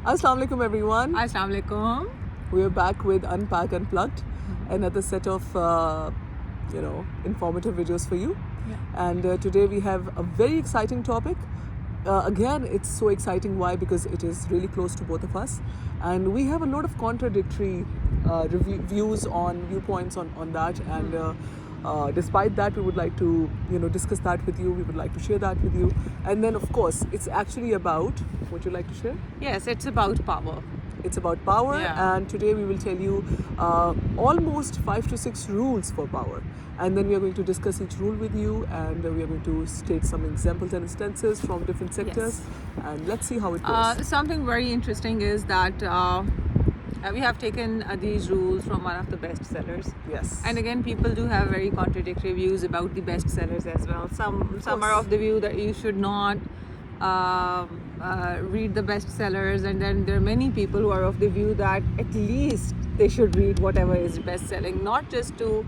Assalamu alaikum everyone. Assalamu alaikum. We are back with Unpack Unplugged, another set of informative videos for you. Yeah. And today we have a very exciting topic. Again, it's so exciting. Why? Because it is really close to both of us, and we have a lot of contradictory viewpoints on that. And despite that, we would like to discuss that with you. We would like to share that with you. And then, of course, it's actually about. Would you like to share? Yes, it's about power. It's about power, Yeah. and today we will tell you almost 5 to 6 rules for power, and then we are going to discuss each rule with you, and we are going to state some examples and instances from different sectors, and let's see how it goes. Something very interesting is that we have taken these rules from one of the bestsellers. Yes. And again, people do have very contradictory views about the bestsellers as well. Some are of the view that you should not read the bestsellers, and then there are many people who are of the view that at least they should read whatever is best-selling, not just to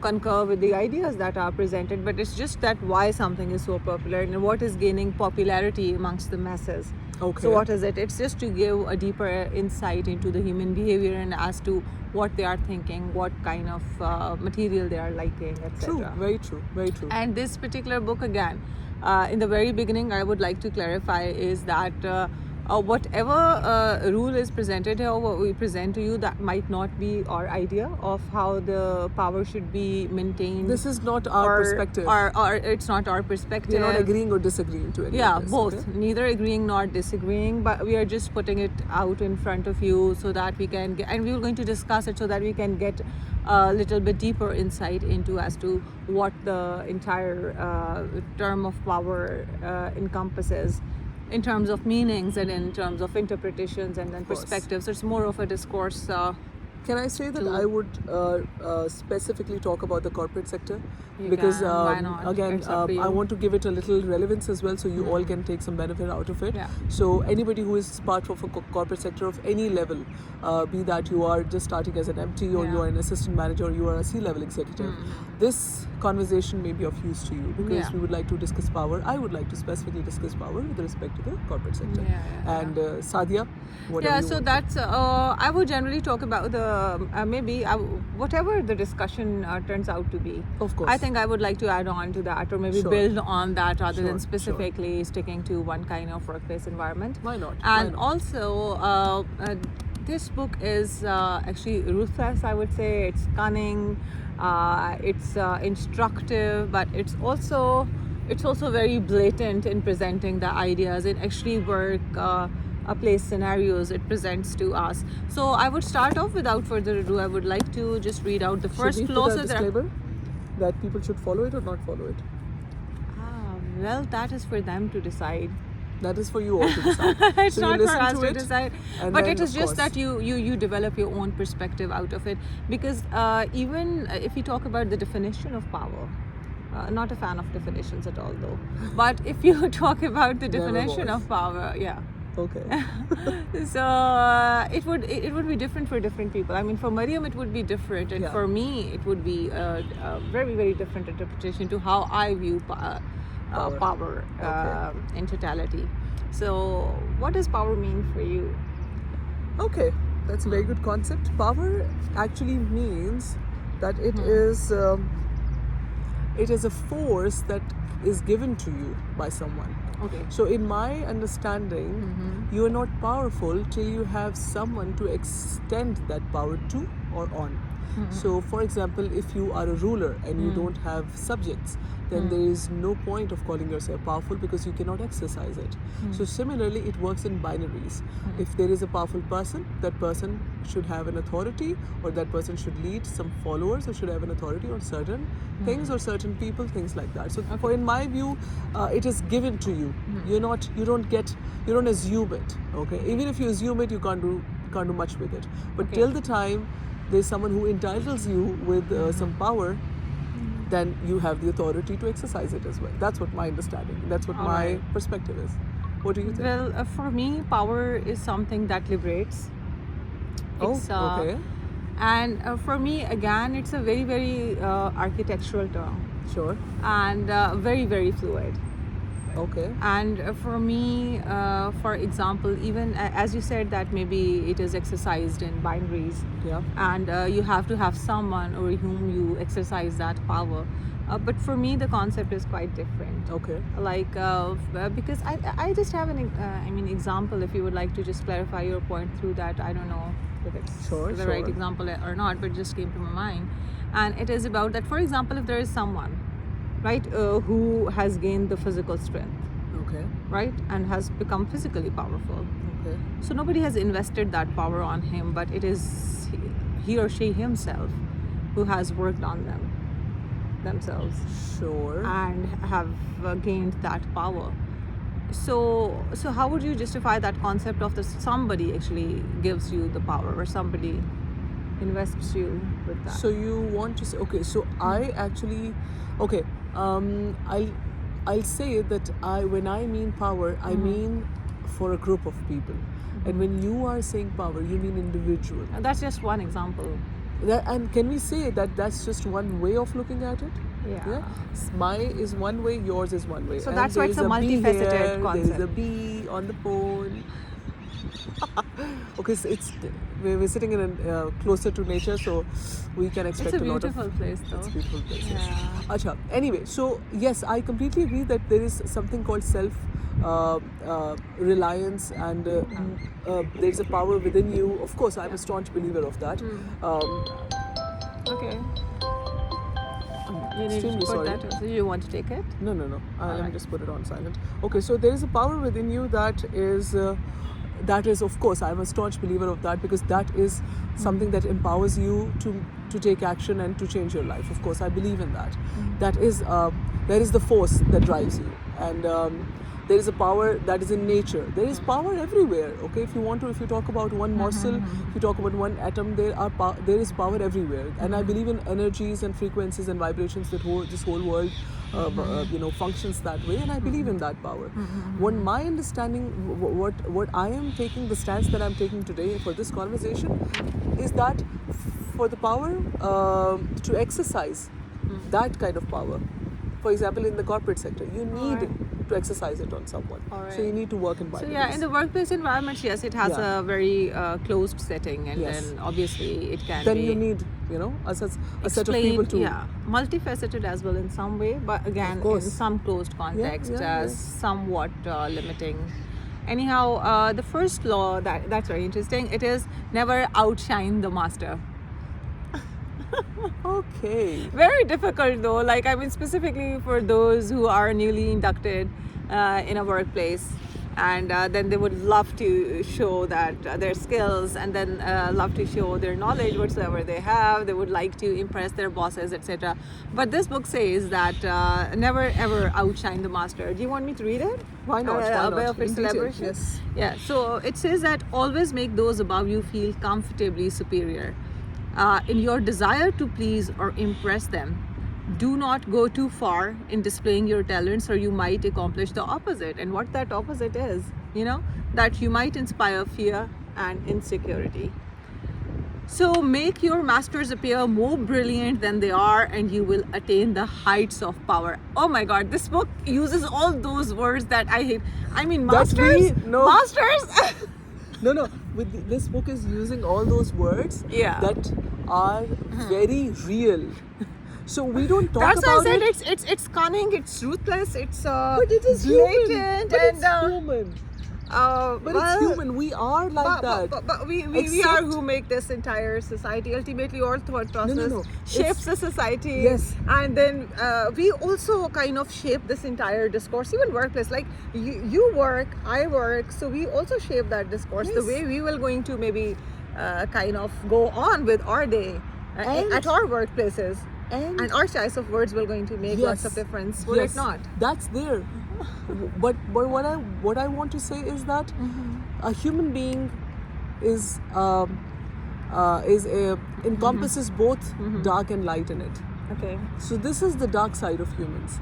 concur with the ideas that are presented, but it's just that why something is so popular and what is gaining popularity amongst the masses. Okay. So what is it? It's just to give a deeper insight into the human behavior and as to what they are thinking, what kind of material they are liking, etc. True. Very true. Very true. And this particular book, again, in the very beginning, I would like to clarify is that whatever rule is presented here, what we present to you, that might not be our idea of how the power should be maintained. This is not our perspective. Or it's not our perspective. We're not agreeing or disagreeing to any Yeah, of this, both. okay? Neither agreeing nor disagreeing, but we are just putting it out in front of you so that we can get, and we are going to discuss it so that we can get a little bit deeper insight into as to what the entire term of power encompasses in terms of meanings and in terms of interpretations and then Of course. perspectives. It's more of a discourse. Can I say that to- I would specifically talk about the corporate sector? You Because can. Why not? again, It's up to you. I want to give it a little relevance as well, so you all can take some benefit out of it. Yeah. So anybody who is part of a corporate sector of any level, be that you are just starting as an MT or you Yeah. are an assistant manager or you are a C-level executive, this conversation may be of use to you because Yeah. we would like to discuss power. I would like to specifically discuss power with respect to the corporate sector. Yeah. And Sadia, whatever Yeah, you so want. that's I would generally talk about the whatever the discussion turns out to be. Of course. I think I would like to add on to that, or maybe Sure. build on that rather Sure, than sure. specifically sticking to one kind of workplace environment. Why not? Why And not? also, this book is actually ruthless. I would say it's cunning, it's instructive, but it's also very blatant in presenting the ideas. It actually place scenarios it presents to us. So I would start off without further ado. I would like to just read out the first Should we clause. put a disclaimer that people should follow it or not follow it? Well, that is for them to decide. That is for you all to decide. It's So you not for listen us to to it, decide, and but then, it is of just course- that you develop your own perspective out of it, because even if you talk about the definition of power, not a fan of definitions at all though, but if you talk about the Never definition was. of power, yeah. Okay. So it would be different for different people. I mean, for Mariam it would be different, and Yeah. for me it would be a very, very different interpretation to how I view power Okay. in totality. So what does power mean for you? Okay. That's a very good concept. Power actually means that it is a force that is given to you by someone. Okay. So in my understanding, you are not powerful till you have someone to extend that power to or on. So for example, if you are a ruler and you don't have subjects, then there is no point of calling yourself powerful because you cannot exercise it. So similarly, it works in binaries. If there is a powerful person, that person should have an authority, or that person should lead some followers, or should have an authority on certain things or certain people, things like that. So for in my view, it is given to you. You don't assume it. Okay, even if you assume it, you can't do much with it. But Okay. till the time there's someone who entitles you with some power, then you have the authority to exercise it as well. That's what my understanding. That's what All my right. perspective is. What do you think? Well, for me, power is something that liberates. It's, okay. And for me, again, it's a very, very architectural term, Sure. and very, very fluid. Okay. And for me, for example, even as you said that maybe it is exercised in binaries, Yeah. and you have to have someone over whom you exercise that power. But for me, the concept is quite different. Okay. Like because I just have an example. If you would like to just clarify your point through that, I don't know if it's the right example or not, but it just came to my mind. And it is about that. For example, if there is someone, right, who has gained the physical strength, Okay. right, and has become physically powerful. Okay. So nobody has invested that power on him, but it is he or she himself who has worked on themselves Sure. and have gained that power. So how would you justify that concept of the somebody actually gives you the power, or somebody invests you with that? So you want to say, okay, so I actually, okay, I'll say that when I mean power, I mean for a group of people. And when you are saying power, you mean individual. And that's just one example. And can we say that that's just one way of looking at it? Yeah. My is one way, yours is one way. So And that's why it's a multifaceted here, concept. there is a bee on the phone. Okay, so we're sitting in closer to nature, so we can expect It's a lot of. beautiful place, though. It's a beautiful place. Yes. Yeah. Acha. Anyway, so yes, I completely agree that there is something called self reliance, and there's a power within you. Of course, I'm a staunch believer of that. Okay. You need to Extremely put sorry. that. So you want to take it? No. Let me Alright. just put it on silent. Okay, so there is a power within you that is, of course, I'm a staunch believer of that, because that is something that empowers you to take action and to change your life. Of course, I believe in that. That is the force that drives you, and there is a power that is in nature. There is power everywhere. Okay, if you talk about one morsel, if you talk about one atom, there is power everywhere. And I believe in energies and frequencies and vibrations that this whole world functions that way, and I believe in that power. What my understanding, what I am taking, the stance that I'm taking today for this conversation, is that for the power to exercise that kind of power, for example, in the corporate sector, you need to exercise it on someone. So you need to work in binaries. So yeah, in the workplace environment, yes, it has a very closed setting, and Yes. then obviously it can Then be. you need, a set of people to. Yeah, multifaceted as well in some way, but again, in some closed context, somewhat limiting. Anyhow, the first law that's very interesting. It is never outshine the master. Okay. Very difficult though. Like, I mean, specifically for those who are newly inducted in a workplace, and then they would love to show that their skills, and then love to show their knowledge whatsoever they have. They would like to impress their bosses, etc. But this book says that never ever outshine the master. Do you want me to read it? Why not? A bit of its In detail, elaboration? yes. Yeah. So it says that always make those above you feel comfortably superior. In your desire to please or impress them, do not go too far in displaying your talents, or you might accomplish the opposite. And what that opposite is, that you might inspire fear and insecurity. So make your masters appear more brilliant than they are, and you will attain the heights of power. Oh my God, this book uses all those words that I hate. I mean, masters? Masters? No. This book is using all those words that are very real. So we don't talk That's about why I it. said it's cunning, it's ruthless, it's But it is blatant, human. But and it's human. But it's human. We are like that. But we are who make this entire society. Ultimately, all thought process shapes the society. Yes. And then we also kind of shape this entire discourse. Even workplace, like you work, I work, so we also shape that discourse. The way we will going to maybe kind of go on with our day at our workplaces. And our choice of words will going to make lots of difference. Will it not? That's there. But what I want to say is that a human being encompasses both dark and light in it. Okay. So this is the dark side of humans.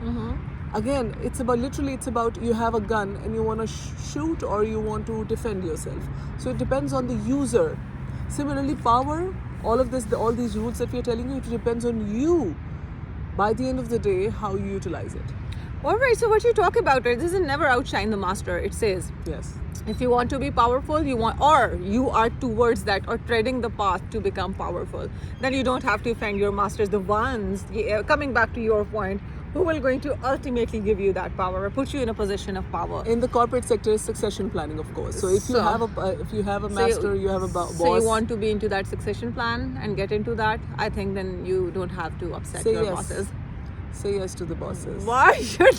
Again, it's about you have a gun and you want to shoot or you want to defend yourself. So it depends on the user. Similarly, power, all these rules that we are telling you, it depends on you. By the end of the day, how you utilize it. All right, so what you talk about, right, this is never outshine the master. It says, Yes. if you want to be powerful, or you are towards that or treading the path to become powerful, then you don't have to offend your masters, the ones, coming back to your point, who will going to ultimately give you that power or put you in a position of power. In the corporate sector is succession planning, of course. So if you have a master, you have a boss. So you want to be into that succession plan and get into that, I think then you don't have to upset Say your yes. bosses. Say yes to the bosses. Why should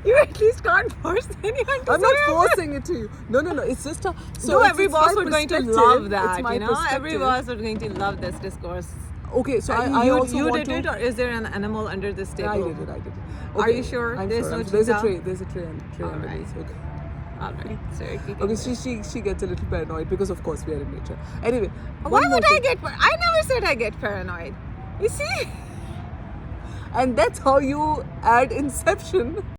you at least can't force anyone to I'm say not yes? forcing it to you. No. It's just a. So No, it's- every it's boss my would going to perspective. love It's that, my you know. Every perspective. boss would going to love this discourse. Okay, so I also you want did to. it, or is there an animal under this table? I did it. Are you sure? I'm There's sure. no There's a cheetah? tray. There's a tray All underneath. right. Okay. All right, so you can Okay, do it. she gets a little paranoid because of course we are in nature. Anyway, Why one more would I thing. get? I never said I get paranoid. You see. And that's how you add inception.